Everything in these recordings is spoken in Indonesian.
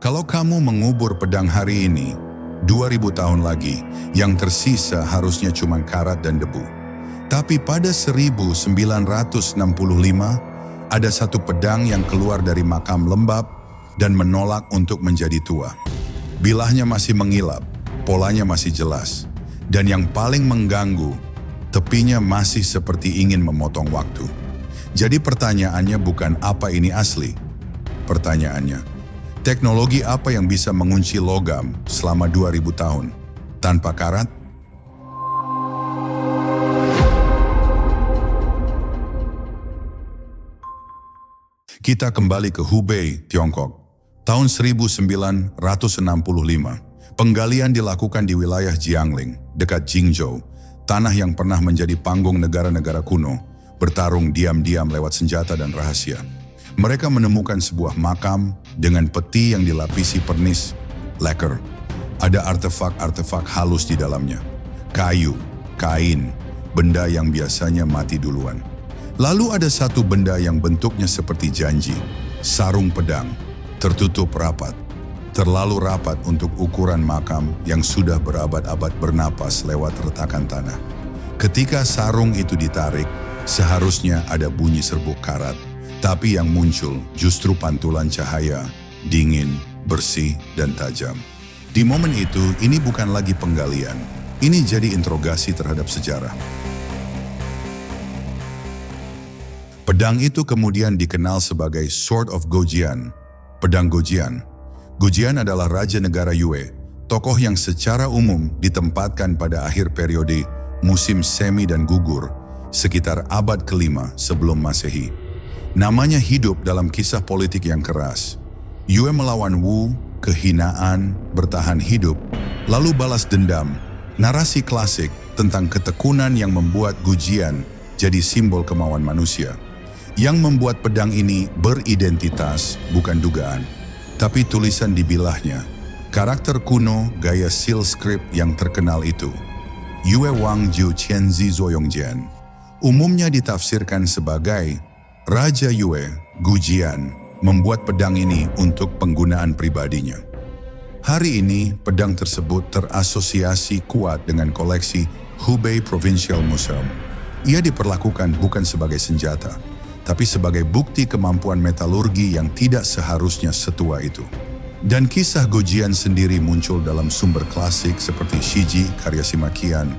Kalau kamu mengubur pedang hari ini, 2000 tahun lagi, yang tersisa harusnya cuma karat dan debu. Tapi pada 1965, ada satu pedang yang keluar dari makam lembab dan menolak untuk menjadi tua. Bilahnya masih mengilap, polanya masih jelas, dan yang paling mengganggu, tepinya masih seperti ingin memotong waktu. Jadi pertanyaannya bukan apa ini asli. Pertanyaannya, teknologi apa yang bisa mengunci logam selama 2000 tahun tanpa karat? Kita kembali ke Hubei, Tiongkok. Tahun 1965, penggalian dilakukan di wilayah Jiangling, dekat Jingzhou, tanah yang pernah menjadi panggung negara-negara kuno, bertarung diam-diam lewat senjata dan rahasia. Mereka menemukan sebuah makam dengan peti yang dilapisi pernis lacquer. Ada artefak-artefak halus di dalamnya, kayu, kain, benda yang biasanya mati duluan. Lalu ada satu benda yang bentuknya seperti janji, sarung pedang, tertutup rapat, terlalu rapat untuk ukuran makam yang sudah berabad-abad bernapas lewat retakan tanah. Ketika sarung itu ditarik, seharusnya ada bunyi serbuk karat, tapi yang muncul justru pantulan cahaya, dingin, bersih, dan tajam. Di momen itu, ini bukan lagi penggalian, ini jadi interogasi terhadap sejarah. Pedang itu kemudian dikenal sebagai Sword of Gojian, pedang Gojian. Gojian adalah raja negara Yue, tokoh yang secara umum ditempatkan pada akhir periode musim semi dan gugur, sekitar abad ke-5 sebelum Masehi. Namanya hidup dalam kisah politik yang keras. Yue melawan Wu, kehinaan, bertahan hidup, lalu balas dendam. Narasi klasik tentang ketekunan yang membuat Gojian jadi simbol kemauan manusia. Yang membuat pedang ini beridentitas, bukan dugaan, tapi tulisan di bilahnya. Karakter kuno gaya seal script yang terkenal itu, Yue Wang Jiu Qianzi Zoyongjian, umumnya ditafsirkan sebagai Raja Yue, Gujian, membuat pedang ini untuk penggunaan pribadinya. Hari ini, pedang tersebut terasosiasi kuat dengan koleksi Hubei Provincial Museum. Ia diperlakukan bukan sebagai senjata, tapi sebagai bukti kemampuan metalurgi yang tidak seharusnya setua itu. Dan kisah Gojian sendiri muncul dalam sumber klasik seperti Shiji karya Simakian,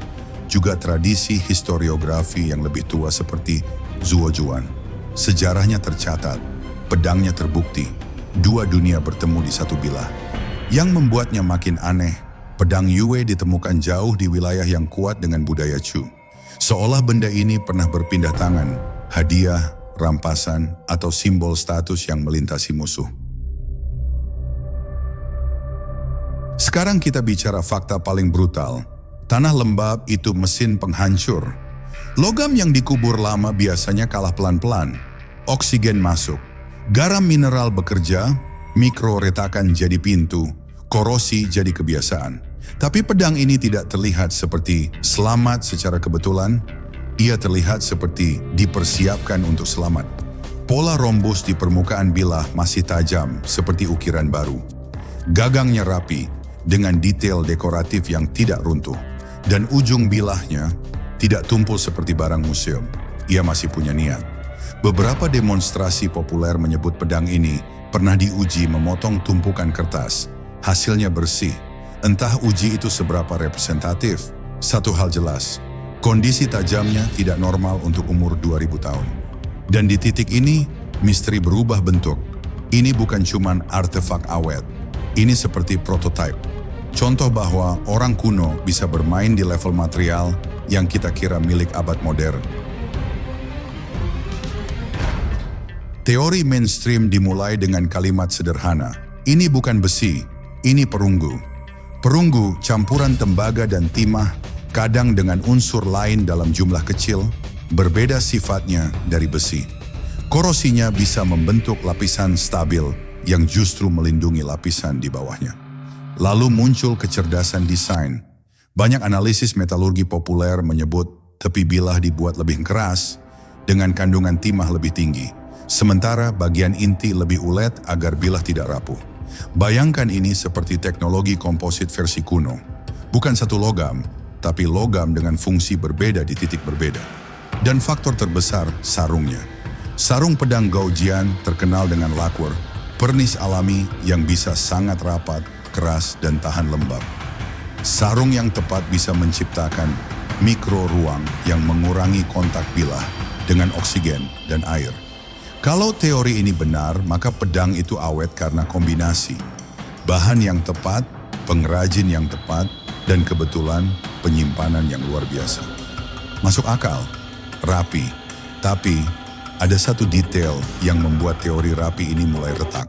juga tradisi historiografi yang lebih tua seperti Zuojuan. Sejarahnya tercatat, pedangnya terbukti, dua dunia bertemu di satu bilah. Yang membuatnya makin aneh, pedang Yue ditemukan jauh di wilayah yang kuat dengan budaya Chu. Seolah benda ini pernah berpindah tangan, hadiah, rampasan, atau simbol status yang melintasi musuh. Sekarang kita bicara fakta paling brutal. Tanah lembab itu mesin penghancur. Logam yang dikubur lama biasanya kalah pelan-pelan. Oksigen masuk, garam mineral bekerja, mikroretakan jadi pintu, korosi jadi kebiasaan. Tapi pedang ini tidak terlihat seperti selamat secara kebetulan. Ia terlihat seperti dipersiapkan untuk selamat. Pola rombus di permukaan bilah masih tajam seperti ukiran baru. Gagangnya rapi dengan detail dekoratif yang tidak runtuh. Dan ujung bilahnya tidak tumpul seperti barang museum. Ia masih punya niat. Beberapa demonstrasi populer menyebut pedang ini pernah diuji memotong tumpukan kertas. Hasilnya bersih. Entah uji itu seberapa representatif. Satu hal jelas, kondisi tajamnya tidak normal untuk umur 2000 tahun. Dan di titik ini, misteri berubah bentuk. Ini bukan cuma artefak awet. Ini seperti prototipe. Contoh bahwa orang kuno bisa bermain di level material yang kita kira milik abad modern. Teori mainstream dimulai dengan kalimat sederhana. Ini bukan besi, ini perunggu. Perunggu campuran tembaga dan timah, kadang dengan unsur lain dalam jumlah kecil, berbeda sifatnya dari besi. Korosinya bisa membentuk lapisan stabil yang justru melindungi lapisan di bawahnya. Lalu muncul kecerdasan desain. Banyak analisis metalurgi populer menyebut tepi bilah dibuat lebih keras dengan kandungan timah lebih tinggi, sementara bagian inti lebih ulet agar bilah tidak rapuh. Bayangkan ini seperti teknologi komposit versi kuno. Bukan satu logam, tapi logam dengan fungsi berbeda di titik berbeda. Dan faktor terbesar, sarungnya. Sarung pedang Goujian terkenal dengan lacquer, pernis alami yang bisa sangat rapat, keras, dan tahan lembab. Sarung yang tepat bisa menciptakan mikro ruang yang mengurangi kontak bilah dengan oksigen dan air. Kalau teori ini benar, maka pedang itu awet karena kombinasi bahan yang tepat, pengrajin yang tepat, dan kebetulan penyimpanan yang luar biasa. Masuk akal, rapi, tapi ada satu detail yang membuat teori rapi ini mulai retak.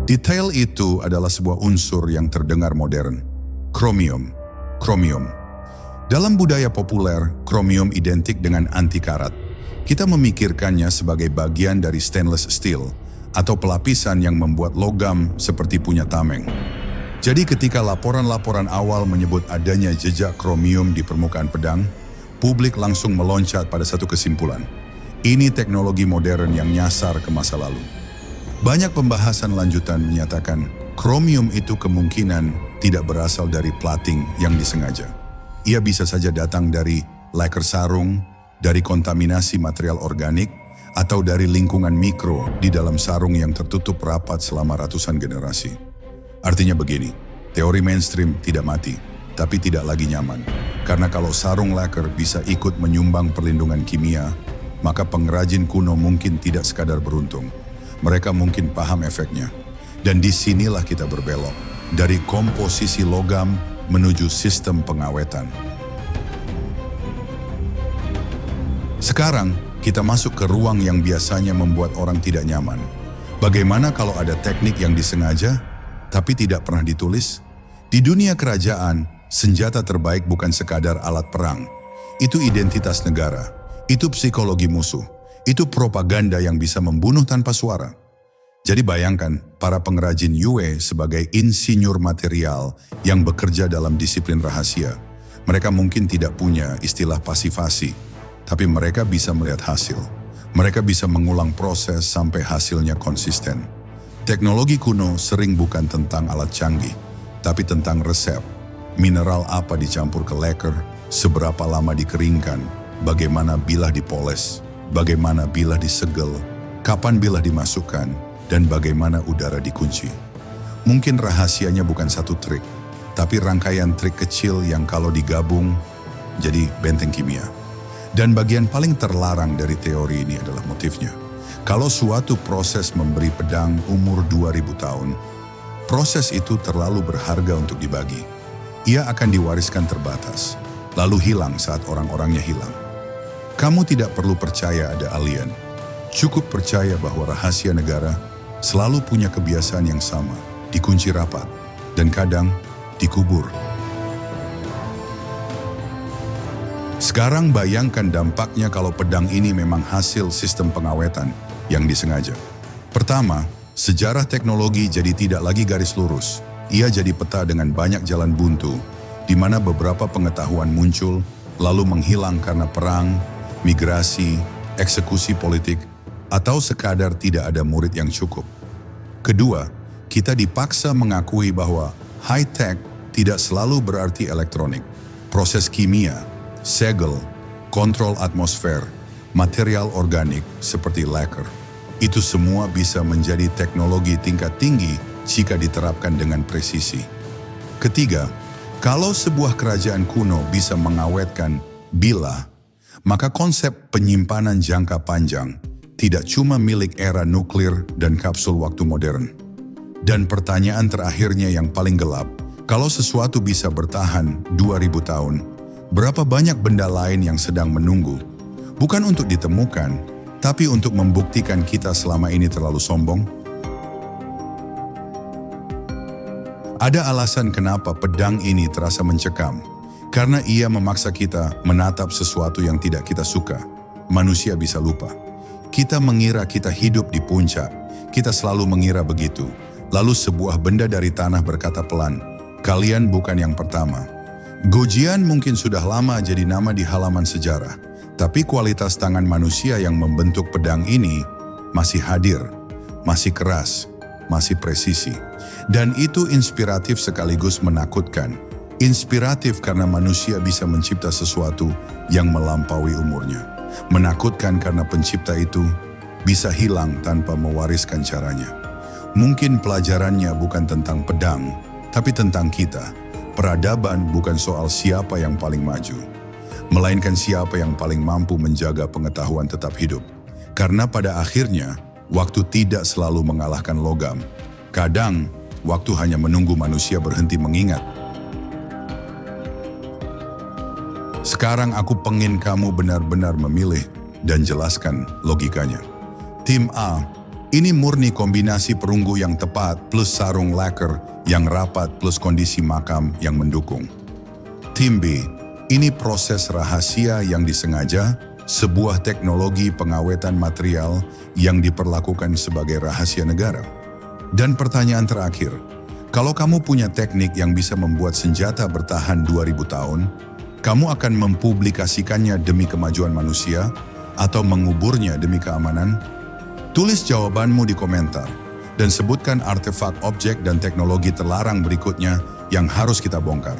Detail itu adalah sebuah unsur yang terdengar modern, kromium. Kromium. Dalam budaya populer, kromium identik dengan anti karat. Kita memikirkannya sebagai bagian dari stainless steel atau pelapisan yang membuat logam seperti punya tameng. Jadi ketika laporan-laporan awal menyebut adanya jejak kromium di permukaan pedang, publik langsung meloncat pada satu kesimpulan. Ini teknologi modern yang nyasar ke masa lalu. Banyak pembahasan lanjutan menyatakan kromium itu kemungkinan tidak berasal dari plating yang disengaja. Ia bisa saja datang dari lacquer sarung, dari kontaminasi material organik, atau dari lingkungan mikro di dalam sarung yang tertutup rapat selama ratusan generasi. Artinya begini, teori mainstream tidak mati, tapi tidak lagi nyaman. Karena kalau sarung lacquer bisa ikut menyumbang perlindungan kimia, maka pengrajin kuno mungkin tidak sekadar beruntung. Mereka mungkin paham efeknya. Dan disinilah kita berbelok, dari komposisi logam menuju sistem pengawetan. Sekarang, kita masuk ke ruang yang biasanya membuat orang tidak nyaman. Bagaimana kalau ada teknik yang disengaja, tapi tidak pernah ditulis? Di dunia kerajaan, senjata terbaik bukan sekadar alat perang. Itu identitas negara, itu psikologi musuh, itu propaganda yang bisa membunuh tanpa suara. Jadi bayangkan para pengrajin Yue sebagai insinyur material yang bekerja dalam disiplin rahasia. Mereka mungkin tidak punya istilah pasifasi, tapi mereka bisa melihat hasil. Mereka bisa mengulang proses sampai hasilnya konsisten. Teknologi kuno sering bukan tentang alat canggih, tapi tentang resep. Mineral apa dicampur ke lacquer, seberapa lama dikeringkan, bagaimana bilah dipoles, bagaimana bilah disegel, kapan bilah dimasukkan, dan bagaimana udara dikunci. Mungkin rahasianya bukan satu trik, tapi rangkaian trik kecil yang kalau digabung jadi benteng kimia. Dan bagian paling terlarang dari teori ini adalah motifnya. Kalau suatu proses memberi pedang umur 2000 tahun, proses itu terlalu berharga untuk dibagi. Ia akan diwariskan terbatas, lalu hilang saat orang-orangnya hilang. Kamu tidak perlu percaya ada alien. Cukup percaya bahwa rahasia negara selalu punya kebiasaan yang sama, dikunci rapat, dan kadang dikubur. Sekarang bayangkan dampaknya kalau pedang ini memang hasil sistem pengawetan yang disengaja. Pertama, sejarah teknologi jadi tidak lagi garis lurus. Ia jadi peta dengan banyak jalan buntu, di mana beberapa pengetahuan muncul, lalu menghilang karena perang, migrasi, eksekusi politik, atau sekadar tidak ada murid yang cukup. Kedua, kita dipaksa mengakui bahwa high-tech tidak selalu berarti elektronik. Proses kimia, segel, kontrol atmosfer, material organik seperti lacquer. Itu semua bisa menjadi teknologi tingkat tinggi jika diterapkan dengan presisi. Ketiga, kalau sebuah kerajaan kuno bisa mengawetkan bilah, maka konsep penyimpanan jangka panjang tidak cuma milik era nuklir dan kapsul waktu modern. Dan pertanyaan terakhirnya yang paling gelap, kalau sesuatu bisa bertahan 2000 tahun, berapa banyak benda lain yang sedang menunggu? Bukan untuk ditemukan, tapi untuk membuktikan kita selama ini terlalu sombong? Ada alasan kenapa pedang ini terasa mencekam, karena ia memaksa kita menatap sesuatu yang tidak kita suka. Manusia bisa lupa. Kita mengira kita hidup di puncak, kita selalu mengira begitu. Lalu sebuah benda dari tanah berkata pelan, "Kalian bukan yang pertama." Goujian mungkin sudah lama jadi nama di halaman sejarah, tapi kualitas tangan manusia yang membentuk pedang ini masih hadir. masih keras, masih presisi. Dan itu inspiratif sekaligus menakutkan. Inspiratif karena manusia bisa mencipta sesuatu yang melampaui umurnya. Menakutkan karena pencipta itu bisa hilang tanpa mewariskan caranya. Mungkin pelajarannya bukan tentang pedang, tapi tentang kita. Peradaban bukan soal siapa yang paling maju, melainkan siapa yang paling mampu menjaga pengetahuan tetap hidup. Karena pada akhirnya, waktu tidak selalu mengalahkan logam. Kadang, waktu hanya menunggu manusia berhenti mengingat. Sekarang aku pengen kamu benar-benar memilih dan jelaskan logikanya. Tim A, ini murni kombinasi perunggu yang tepat plus sarung lacquer yang rapat plus kondisi makam yang mendukung. Tim B, ini proses rahasia yang disengaja, sebuah teknologi pengawetan material yang diperlakukan sebagai rahasia negara. Dan pertanyaan terakhir, kalau kamu punya teknik yang bisa membuat senjata bertahan 2000 tahun, kamu akan mempublikasikannya demi kemajuan manusia atau menguburnya demi keamanan? Tulis jawabanmu di komentar dan sebutkan artefak, objek, dan teknologi terlarang berikutnya yang harus kita bongkar.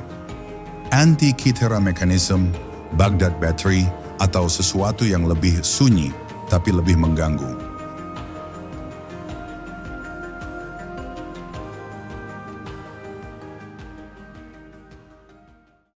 Antikythera mechanism, Baghdad battery, atau sesuatu yang lebih sunyi tapi lebih mengganggu.